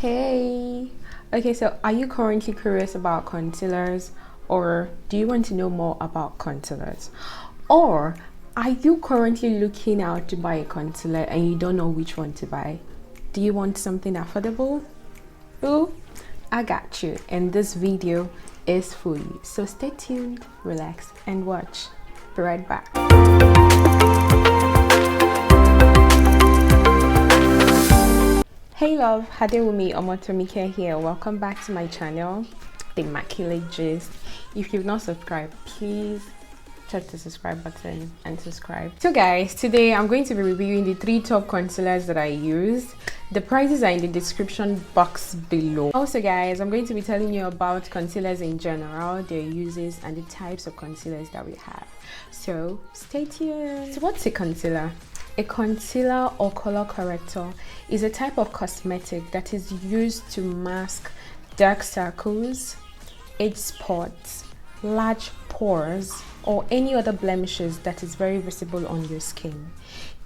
Hey, okay, so are you currently curious about concealers, or do you want to know more about concealers? Or are you currently looking out to buy a concealer and you don't know which one to buy? Do you want something affordable? Ooh, I got you, and this video is for you. So stay tuned, relax, and watch. Be right back. Hey love, Hadewumi Omotomike here. Welcome back to my channel, The Immaculate Gist. If you've not subscribed, please touch the subscribe button and subscribe. So guys, today I'm going to be reviewing the 3 top concealers that I use. The prices are in the description box below. Also guys, I'm going to be telling you about concealers in general, their uses, and the types of concealers that we have. So stay tuned. So what's a concealer? A concealer or color corrector is a type of cosmetic that is used to mask dark circles, age spots, large pores, or any other blemishes that is very visible on your skin.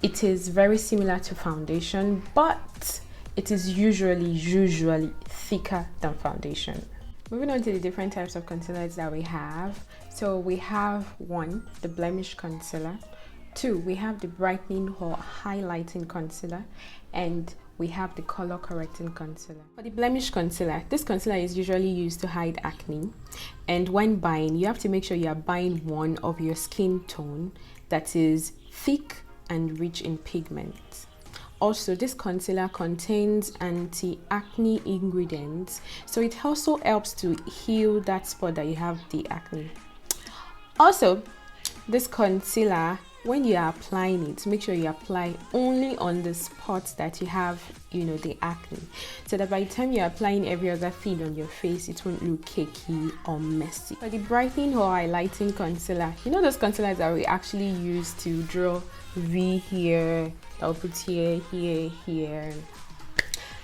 It is very similar to foundation, but it is usually thicker than foundation. Moving on to the different types of concealers that we have. So we have 1, the blemish concealer. 2, we have the brightening or highlighting concealer, and we have the color correcting concealer. For the blemish concealer, this concealer is usually used to hide acne, and when buying, you have to make sure you are buying one of your skin tone that is thick and rich in pigment. Also, this concealer contains anti-acne ingredients, so it also helps to heal that spot that you have the acne. Also, this concealer, when you are applying it, make sure you apply only on the spots that you have, the acne, so that by the time you're applying every other thing on your face, it won't look cakey or messy. For the brightening or highlighting concealer, those concealers that we actually use to draw V here, I'll put here, here.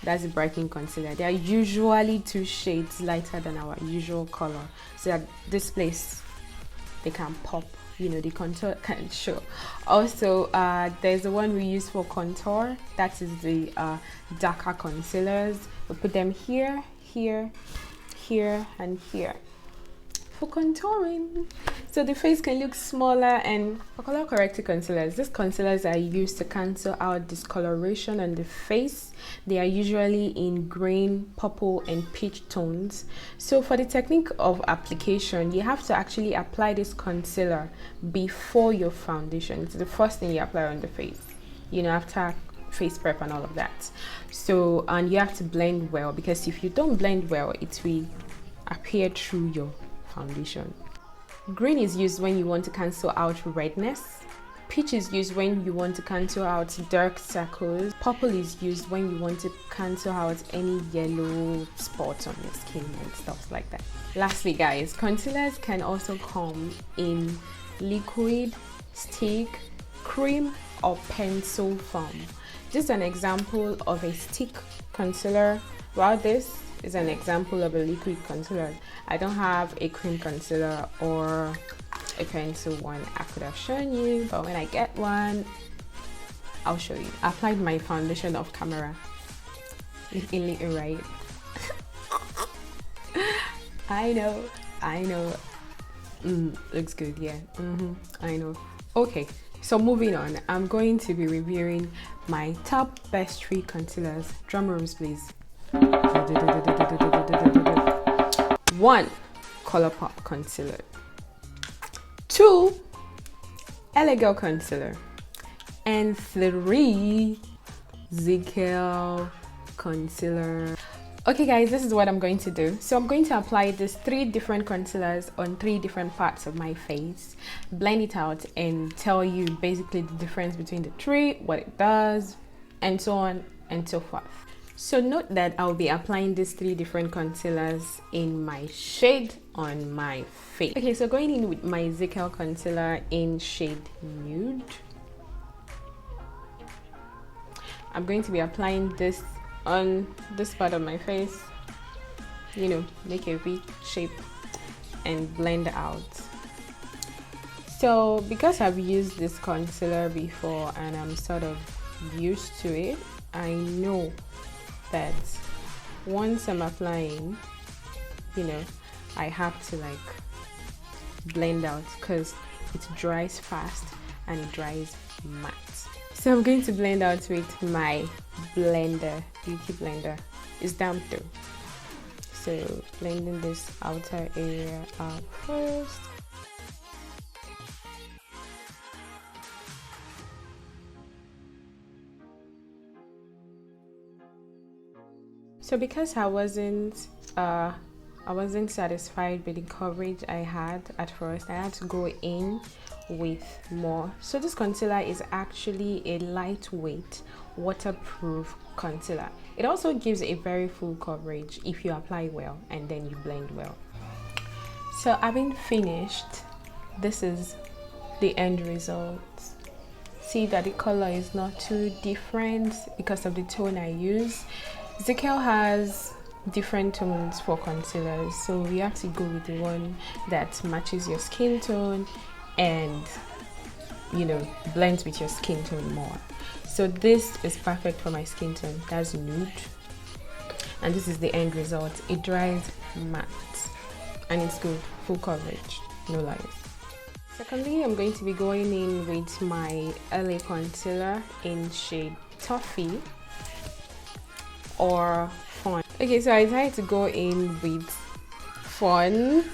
That's the brightening concealer. They are usually 2 shades lighter than our usual color, so that this place, they can pop. The contour can show. Also, there's the one we use for contour. That is the darker concealers. We put them here, here, here, and here for contouring, so the face can look smaller. And for color correcting concealers, these concealers are used to cancel out discoloration on the face. They are usually in green, purple, and peach tones. So for the technique of application, you have to actually apply this concealer before your foundation. It's the first thing you apply on the face, after face prep and all of that. So, and you have to blend well, because if you don't blend well, it will appear through your foundation. Green is used when you want to cancel out redness. Peach is used when you want to cancel out dark circles. Purple is used when you want to cancel out any yellow spots on your skin and stuff like that. Lastly guys, concealers can also come in liquid, stick, cream, or pencil form. This is an example of a stick concealer, while this is an example of a liquid concealer. I don't have a cream concealer or a pencil one. I could have shown you, but when I get one, I'll show you. I applied my foundation off camera. Little right. I know. Looks good, yeah. I know. Okay, so moving on, I'm going to be reviewing my top best 3 concealers. Drum rolls please. 1, ColourPop concealer. 2, ZIKEL concealer. And 3, ZIKEL concealer. Okay guys, this is what I'm going to do. So I'm going to apply these 3 different concealers on 3 different parts of my face, blend it out, and tell you basically the difference between the 3, what it does, and so on and so forth. So note that I'll be applying these 3 different concealers in my shade on my face. Okay, so going in with my ZIKEL concealer in shade Nude. I'm going to be applying this on this part of my face, make a V shape and blend out. So because I've used this concealer before and I'm sort of used to it, I know that once I'm applying, you know, I have to like blend out because it dries fast and it dries matte. So I'm going to blend out with my blender, beauty blender. It's damp though. So blending this outer area out first. So because I wasn't satisfied with the coverage I had at first, I had to go in with more. So this concealer is actually a lightweight waterproof concealer. It also gives a very full coverage if you apply well and then you blend well. So having finished, this is the end result. See that the color is not too different because of the tone I use. ZIKEL has different tones for concealers, so you have to go with the one that matches your skin tone and, you know, blends with your skin tone more. So this is perfect for my skin tone, that's nude, and this is the end result. It dries matte and it's good, full coverage, no lies. Secondly, I'm going to be going in with my LA concealer in shade Toffee or Fun. Okay, so I decided to go in with Fun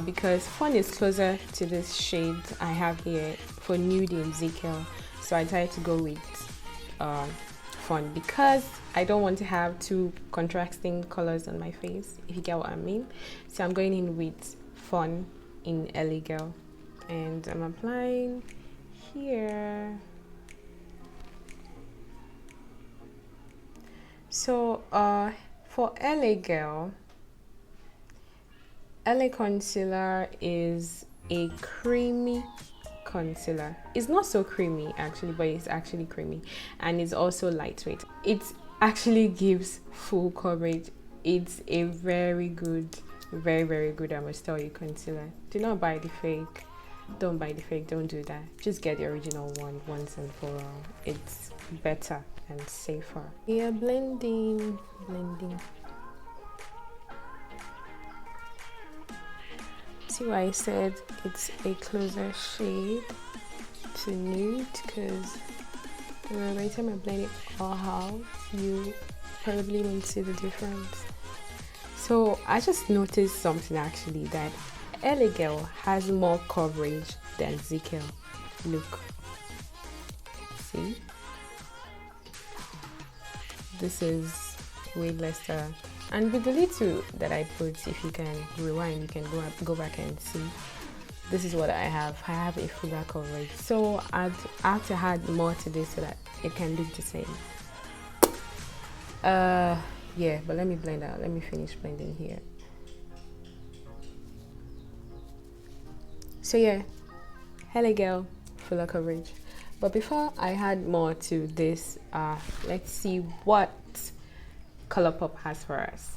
because Fun is closer to this shade I have here for nude in ZIKEL. So I decided to go with Fun because I don't want to have two contrasting colors on my face, if you get what I mean. So I'm going in with Fun in LA Girl, and I'm applying here. So for LA Girl, LA concealer is a creamy concealer. It's not so creamy actually, but it's actually creamy, and it's also lightweight. It actually gives full coverage. It's a very good, very good, I must tell you, concealer. Do not buy the fake. Don't buy the fake, don't do that. Just get the original one once and for all. It's better and safer. Yeah, blending. See why I said it's a closer shade to nude, because by the time I blend it all out, you probably won't see the difference. So I just noticed something actually, that LA Girl has more coverage than ZIKEL. Look, see, this is way lesser, and with the little that I put, if you can rewind, you can go back and see. This is what I have. I have a fuller coverage, so I'd have to add more to this so that it can look the same. Yeah, but let me blend out. Let me finish blending here. So yeah, LA Girl, fuller coverage. But before I add more to this, let's see what ColourPop has for us.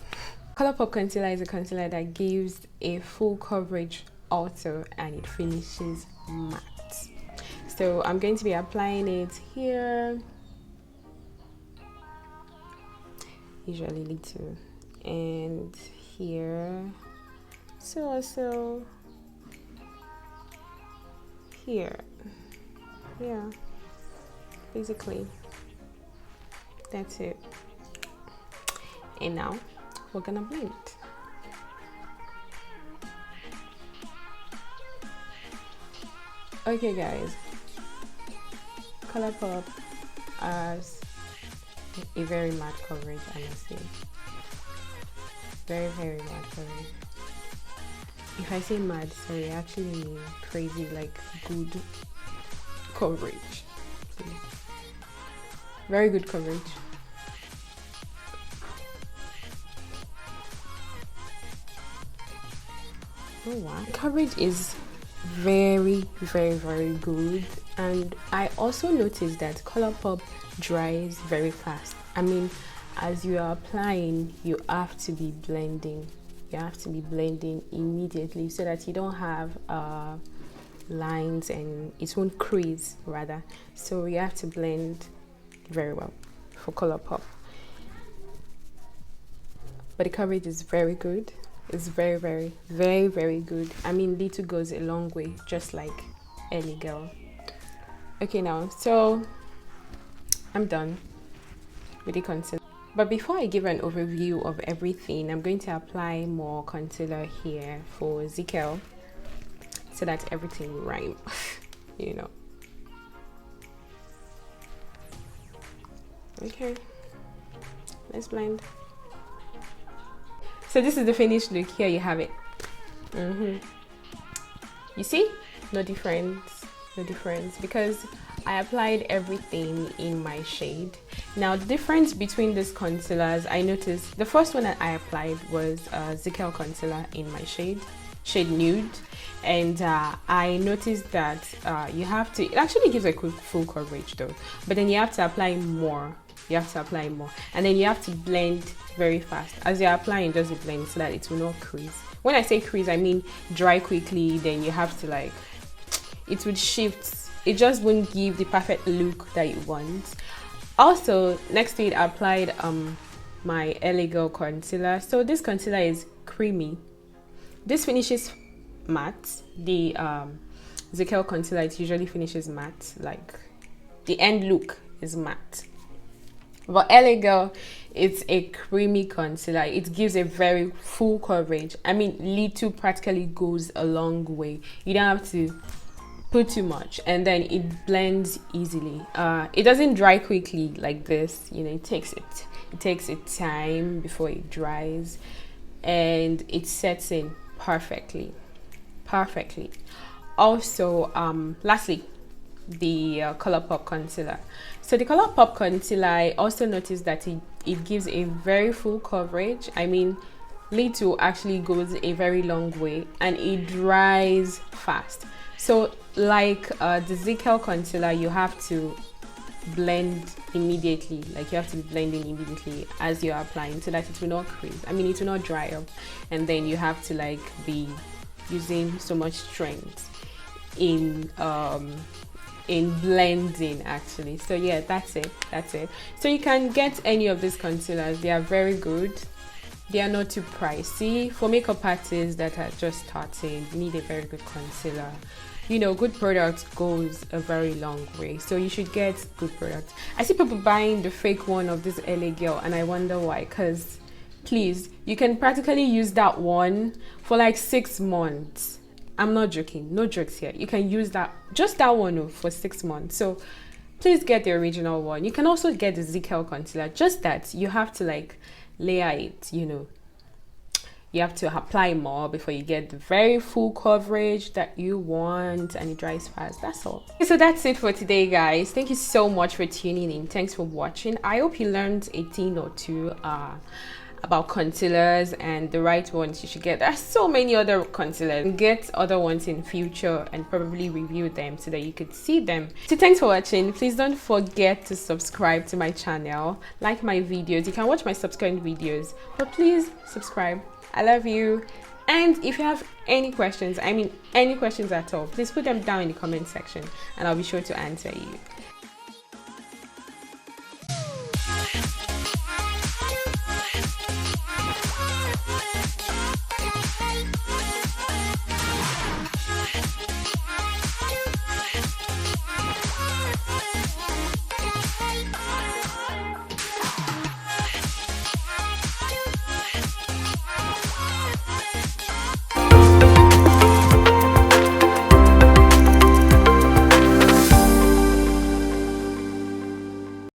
ColourPop concealer is a concealer that gives a full coverage also, and it finishes matte. So I'm going to be applying it here, usually little, and here, so also here. Yeah, basically that's it. And now we're gonna blend. Okay guys, ColourPop has a very matte coverage, I must say. Very matte coverage. If I say mad, sorry, I actually mean crazy, like good coverage. Very good coverage. Oh wow, coverage is very good, and I also noticed that ColourPop dries very fast. I mean, as you are applying, you have to be blending. You have to be blending immediately so that you don't have lines and it won't crease rather. So you have to blend very well for ColourPop. but the coverage is very good. It's very, very, very, very good. I mean, little goes a long way, just like any girl. Okay, now, so I'm done with the concealer. But before I give an overview of everything, I'm going to apply more concealer here for ZIKEL so that everything will rhyme, you know. Okay, let's blend. So this is the finished look. Here you have it. You see? No difference, because I applied everything in my shade. Now the difference between these concealers, I noticed the first one that I applied was ZIKEL concealer in my shade nude, and I noticed that you have to, it actually gives a full coverage though, but then you have to apply more. And then you have to blend very fast. As you're applying, just blend so that it will not crease. When I say crease, I mean dry quickly. Then you have to, like, it would shift. It just won't give the perfect look that you want. Also, next to it, I applied my LA Girl concealer. So this concealer is creamy. This finishes matte. The ZIKEL concealer, it usually finishes matte. Like, the end look is matte. But LA Girl, it's a creamy concealer. It gives a very full coverage. I mean, little practically goes a long way. You don't have to put too much, and then it blends easily. It doesn't dry quickly like this, you know. It takes its time before it dries, and it sets in perfectly. Also, lastly, the ColourPop concealer. So the ColourPop concealer, I also noticed that it gives a very full coverage. I mean, little actually goes a very long way, and it dries fast. So like the ZIKEL concealer, you have to blend immediately. Like, you have to be blending immediately as you're applying so that it will not crease. I mean, it will not dry up, and then you have to, like, be using so much strength in blending actually. So yeah, that's it. So you can get any of these concealers. They are very good. They are not too pricey. For makeup artists that are just starting, you need a very good concealer. You know, good product goes a very long way, so you should get good products. I see people buying the fake one of this LA Girl, and I wonder why. Because please, you can practically use that one for like 6 months. I'm not joking, no jokes here. You can use that, just that one, for 6 months. So please get the original one. You can also get the ZIKEL concealer, just that you have to, like, layer it, you know. You have to apply more before you get the very full coverage that you want, and it dries fast. That's all. So that's it for today, guys. Thank you so much for tuning in. Thanks for watching. I hope you learned a thing or two about concealers and the right ones you should get. There's so many other concealers. Get other ones in future and probably review them so that you could see them. So thanks for watching. Please don't forget to subscribe to my channel, like my videos. You can watch my subsequent videos, but please subscribe. I love you. And if you have any questions, I mean any questions at all, please put them down in the comment section and I'll be sure to answer you.